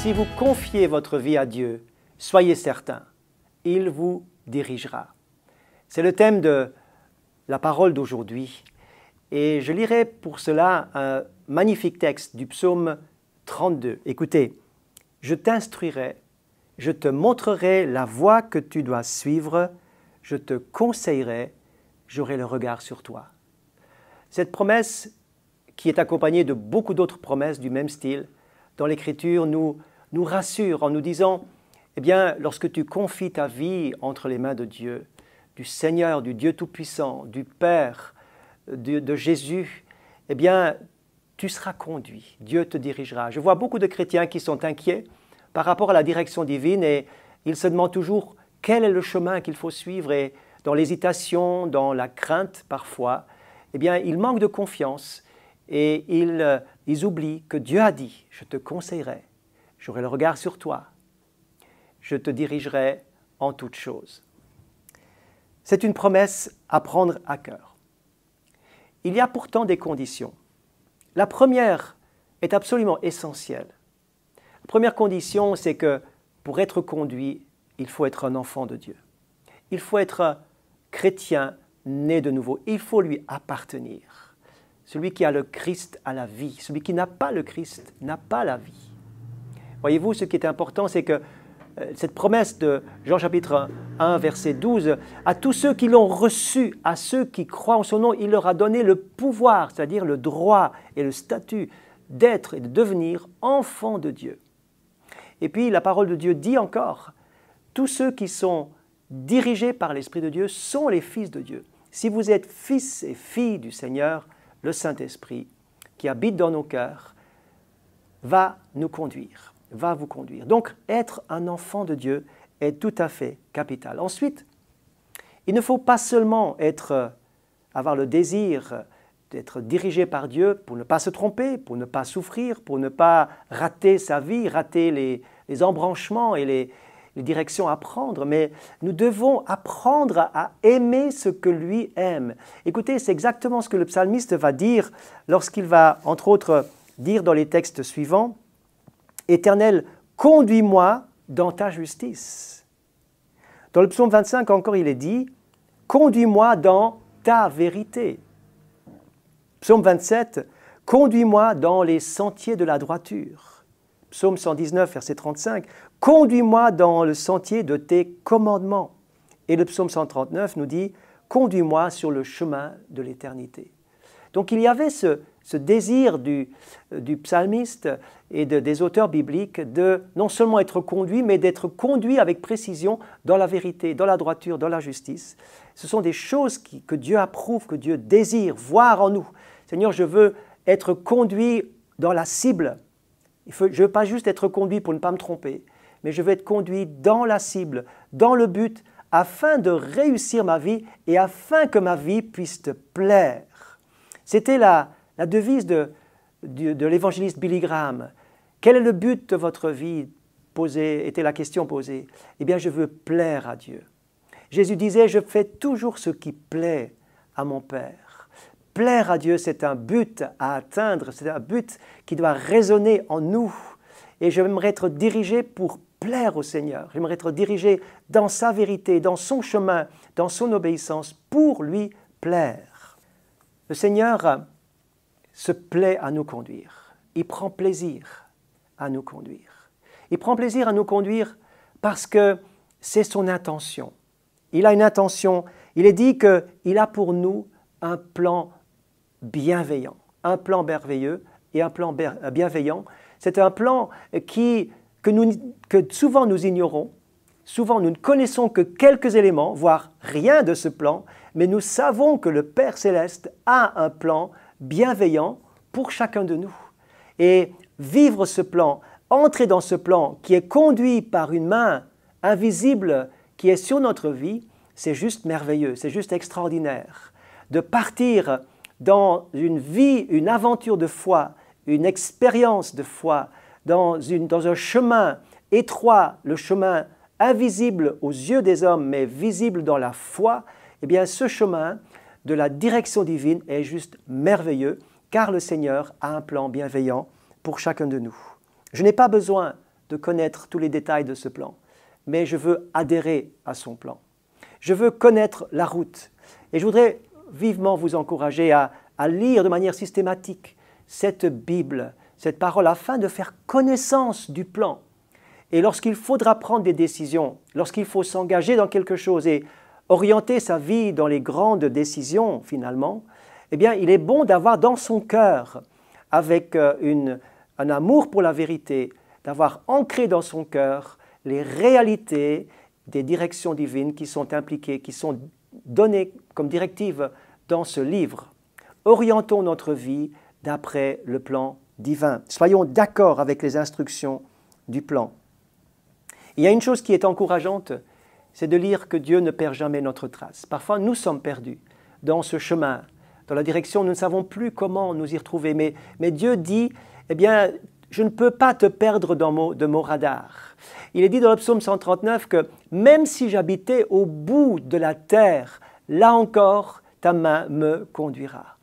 Si vous confiez votre vie à Dieu, soyez certain, il vous dirigera. C'est le thème de la parole d'aujourd'hui. Et je lirai pour cela un magnifique texte du psaume 32. Écoutez, « Je t'instruirai, je te montrerai la voie que tu dois suivre, je te conseillerai, j'aurai le regard sur toi. » Cette promesse, qui est accompagnée de beaucoup d'autres promesses du même style, dans l'Écriture, nous rassure en nous disant, eh bien, lorsque tu confies ta vie entre les mains de Dieu, du Seigneur, du Dieu Tout-Puissant, du Père, de Jésus, eh bien, tu seras conduit, Dieu te dirigera. Je vois beaucoup de chrétiens qui sont inquiets par rapport à la direction divine et ils se demandent toujours quel est le chemin qu'il faut suivre et dans l'hésitation, dans la crainte parfois, eh bien, ils manquent de confiance et ils oublient que Dieu a dit « Je te conseillerai, j'aurai le regard sur toi, je te dirigerai en toutes choses. » C'est une promesse à prendre à cœur. Il y a pourtant des conditions. La première est absolument essentielle. La première condition, c'est que pour être conduit, il faut être un enfant de Dieu. Il faut être chrétien, né de nouveau. Il faut lui appartenir. Celui qui a le Christ a la vie. Celui qui n'a pas le Christ n'a pas la vie. Voyez-vous, ce qui est important, c'est que cette promesse de Jean chapitre 1, verset 12, « À tous ceux qui l'ont reçu, à ceux qui croient en son nom, il leur a donné le pouvoir, c'est-à-dire le droit et le statut d'être et de devenir enfants de Dieu. » Et puis la parole de Dieu dit encore, « Tous ceux qui sont dirigés par l'Esprit de Dieu sont les fils de Dieu. » Si vous êtes fils et filles du Seigneur, le Saint-Esprit, qui habite dans nos cœurs, va nous conduire, va vous conduire. Donc, être un enfant de Dieu est tout à fait capital. Ensuite, il ne faut pas seulement avoir le désir d'être dirigé par Dieu pour ne pas se tromper, pour ne pas souffrir, pour ne pas rater sa vie, rater les embranchements et les directions à prendre, mais nous devons apprendre à aimer ce que lui aime. Écoutez, c'est exactement ce que le psalmiste va dire lorsqu'il va, entre autres, dire dans les textes suivants, « Éternel, conduis-moi dans ta justice. » Dans le psaume 25 encore, il est dit, « Conduis-moi dans ta vérité. » Psaume 27, « Conduis-moi dans les sentiers de la droiture. » Psaume 119, verset 35, « Conduis-moi dans le sentier de tes commandements. » Et le psaume 139 nous dit, « Conduis-moi sur le chemin de l'éternité. » Donc il y avait ce désir du psalmiste et des auteurs bibliques de non seulement être conduit, mais d'être conduit avec précision dans la vérité, dans la droiture, dans la justice. Ce sont des choses que Dieu approuve, que Dieu désire voir en nous. Seigneur, je veux être conduit dans la cible. Je ne veux pas juste être conduit pour ne pas me tromper, mais je veux être conduit dans la cible, dans le but, afin de réussir ma vie et afin que ma vie puisse te plaire. C'était la devise de l'évangéliste Billy Graham. Quel est le but de votre vie était la question posée. Eh bien, je veux plaire à Dieu. Jésus disait, je fais toujours ce qui plaît à mon Père. Plaire à Dieu, c'est un but à atteindre, c'est un but qui doit résonner en nous. Et j'aimerais être dirigé pour plaire au Seigneur. J'aimerais être dirigé dans sa vérité, dans son chemin, dans son obéissance, pour lui plaire. Le Seigneur se plaît à nous conduire. Il prend plaisir à nous conduire. Il prend plaisir à nous conduire parce que c'est son intention. Il a une intention. Il est dit qu'il a pour nous un plan bienveillant, un plan merveilleux et un plan bienveillant. C'est un plan que souvent nous ignorons. Souvent, nous ne connaissons que quelques éléments, voire rien de ce plan, mais nous savons que le Père Céleste a un plan bienveillant pour chacun de nous. Et vivre ce plan, entrer dans ce plan qui est conduit par une main invisible qui est sur notre vie, c'est juste merveilleux, c'est juste extraordinaire. De partir dans une vie, une aventure de foi, une expérience de foi, dans un chemin étroit, le chemin invisible aux yeux des hommes, mais visible dans la foi, eh bien ce chemin de la direction divine est juste merveilleux, car le Seigneur a un plan bienveillant pour chacun de nous. Je n'ai pas besoin de connaître tous les détails de ce plan, mais je veux adhérer à son plan. Je veux connaître la route. Et je voudrais vivement vous encourager à lire de manière systématique cette Bible, cette parole, afin de faire connaissance du plan. Et lorsqu'il faudra prendre des décisions, lorsqu'il faut s'engager dans quelque chose et orienter sa vie dans les grandes décisions, finalement, eh bien, il est bon d'avoir dans son cœur, avec un amour pour la vérité, d'avoir ancré dans son cœur les réalités des directions divines qui sont impliquées, qui sont données comme directives dans ce livre. Orientons notre vie d'après le plan divin. Soyons d'accord avec les instructions du plan. Il y a une chose qui est encourageante, c'est de lire que Dieu ne perd jamais notre trace. Parfois, nous sommes perdus dans ce chemin, dans la direction, nous ne savons plus comment nous y retrouver. Mais Dieu dit, eh bien, je ne peux pas te perdre de mon radar. Il est dit dans le psaume 139 que même si j'habitais au bout de la terre, là encore, ta main me conduira.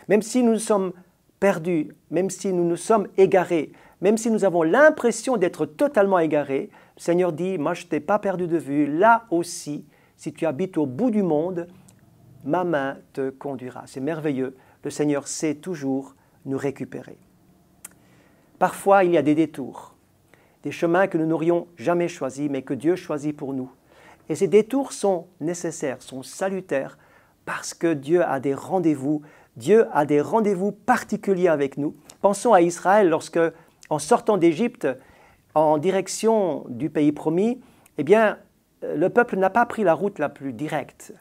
Même si nous sommes perdus, même si nous nous sommes égarés, même si nous avons l'impression d'être totalement égarés, le Seigneur dit, moi je ne t'ai pas perdu de vue, là aussi, si tu habites au bout du monde, ma main te conduira. C'est merveilleux, le Seigneur sait toujours nous récupérer. Parfois, il y a des détours, des chemins que nous n'aurions jamais choisis, mais que Dieu choisit pour nous. Et ces détours sont nécessaires, sont salutaires, parce que Dieu a des rendez-vous. Dieu a des rendez-vous particuliers avec nous. Pensons à Israël lorsque, en sortant d'Égypte, en direction du pays promis, eh bien, le peuple n'a pas pris la route la plus directe.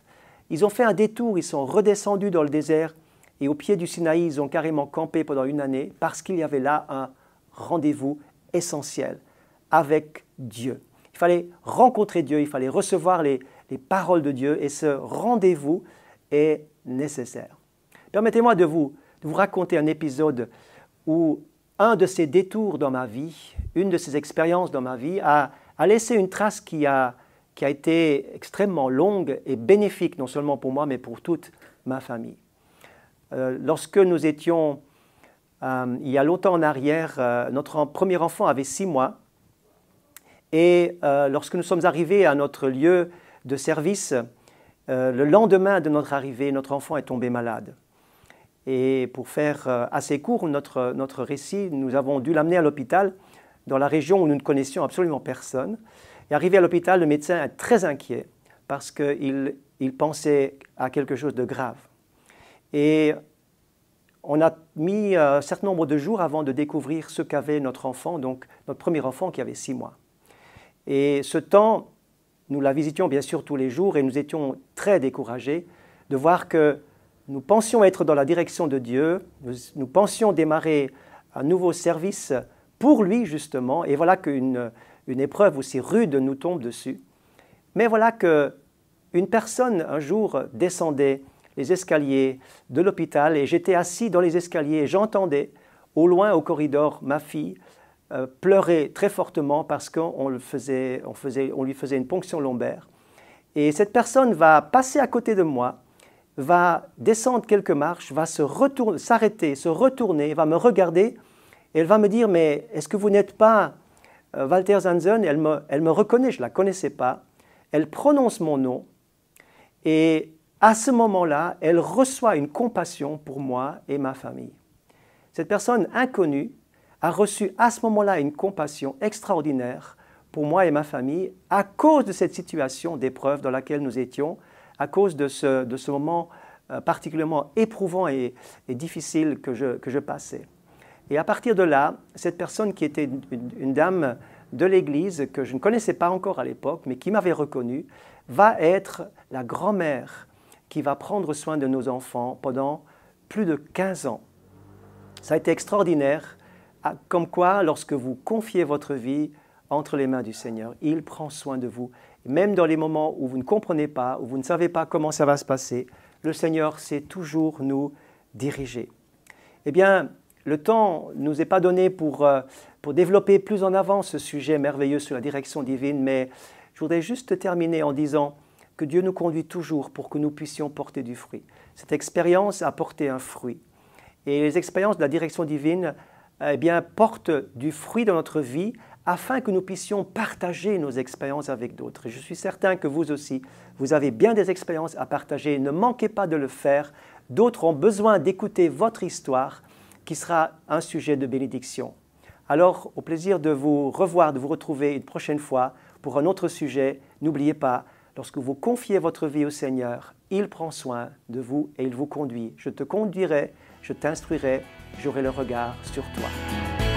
Ils ont fait un détour, ils sont redescendus dans le désert et au pied du Sinaï, ils ont carrément campé pendant une année parce qu'il y avait là un rendez-vous essentiel avec Dieu. Il fallait rencontrer Dieu, il fallait recevoir les paroles de Dieu et ce rendez-vous est nécessaire. Permettez-moi de vous raconter un épisode où un de ces détours dans ma vie, une de ces expériences dans ma vie a laissé une trace qui a été extrêmement longue et bénéfique, non seulement pour moi, mais pour toute ma famille. Lorsque nous étions, il y a longtemps en arrière, notre premier enfant avait 6 mois. Et lorsque nous sommes arrivés à notre lieu de service, le lendemain de notre arrivée, notre enfant est tombé malade. Et pour faire assez court notre récit, nous avons dû l'amener à l'hôpital dans la région où nous ne connaissions absolument personne. Et arrivé à l'hôpital, le médecin est très inquiet parce qu'il pensait à quelque chose de grave. Et on a mis un certain nombre de jours avant de découvrir ce qu'avait notre enfant, donc notre premier enfant qui avait 6 mois. Et ce temps, nous la visitions bien sûr tous les jours et nous étions très découragés de voir que nous pensions être dans la direction de Dieu, nous pensions démarrer un nouveau service pour lui justement, et voilà qu'une épreuve aussi rude nous tombe dessus. Mais voilà qu'une personne un jour descendait les escaliers de l'hôpital et j'étais assis dans les escaliers et j'entendais au loin au corridor ma fille pleurer très fortement parce qu'on lui faisait une ponction lombaire. Et cette personne va passer à côté de moi, va descendre quelques marches, va s'arrêter, se retourner, va me regarder et elle va me dire « Mais est-ce que vous n'êtes pas Walter Zanzen ?» Elle me reconnaît, je ne la connaissais pas. Elle prononce mon nom et à ce moment-là, elle reçoit une compassion pour moi et ma famille. Cette personne inconnue a reçu à ce moment-là une compassion extraordinaire pour moi et ma famille à cause de cette situation d'épreuve dans laquelle nous étions, à cause de ce moment particulièrement éprouvant et difficile que je passais. Et à partir de là, cette personne qui était une dame de l'Église, que je ne connaissais pas encore à l'époque, mais qui m'avait reconnu, va être la grand-mère qui va prendre soin de nos enfants pendant plus de 15 ans. Ça a été extraordinaire, comme quoi, lorsque vous confiez votre vie entre les mains du Seigneur, il prend soin de vous. Même dans les moments où vous ne comprenez pas, où vous ne savez pas comment ça va se passer, le Seigneur sait toujours nous diriger. Eh bien, le temps ne nous est pas donné pour développer plus en avant ce sujet merveilleux sur la direction divine, mais je voudrais juste terminer en disant que Dieu nous conduit toujours pour que nous puissions porter du fruit. Cette expérience a porté un fruit. Et les expériences de la direction divine eh bien, portent du fruit dans notre vie afin que nous puissions partager nos expériences avec d'autres. Et je suis certain que vous aussi, vous avez bien des expériences à partager. Ne manquez pas de le faire. D'autres ont besoin d'écouter votre histoire qui sera un sujet de bénédiction. Alors, au plaisir de vous revoir, de vous retrouver une prochaine fois pour un autre sujet. N'oubliez pas, lorsque vous confiez votre vie au Seigneur, il prend soin de vous et il vous conduit. Je te conduirai, je t'instruirai, j'aurai le regard sur toi.